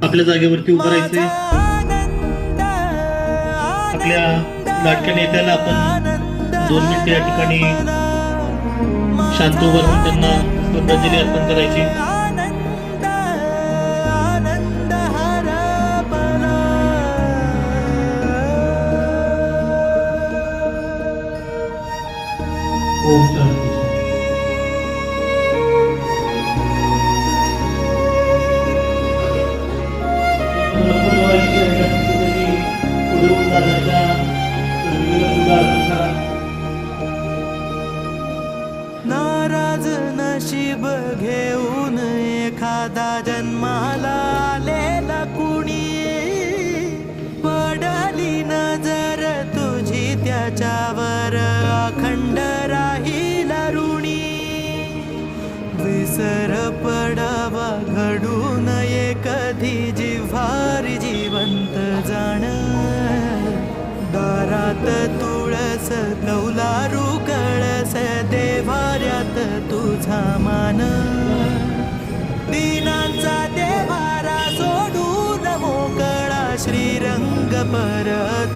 आपल्या जागेवरती उभं राहायचंय. आपल्या लाडक्या नेत्याला आपण 2 मिनिटे या ठिकाणी शांत उभं राहून त्यांना श्रद्धांजली अर्पण करायची. ओम शांती. नाराज नशीब घेऊन एखादा जन्माला आलेला कुणी, पडली नजर तुझी त्याच्यावर अखंड राहील ऋणी. विसर पडावा घडू नये कधी जिव्हारी जिवंत जाण. दारात तुळस कौलारू कळस देवाऱ्यात तुझा मान. दिनांचा देवारा सोडून मोकळा श्रीरंग परत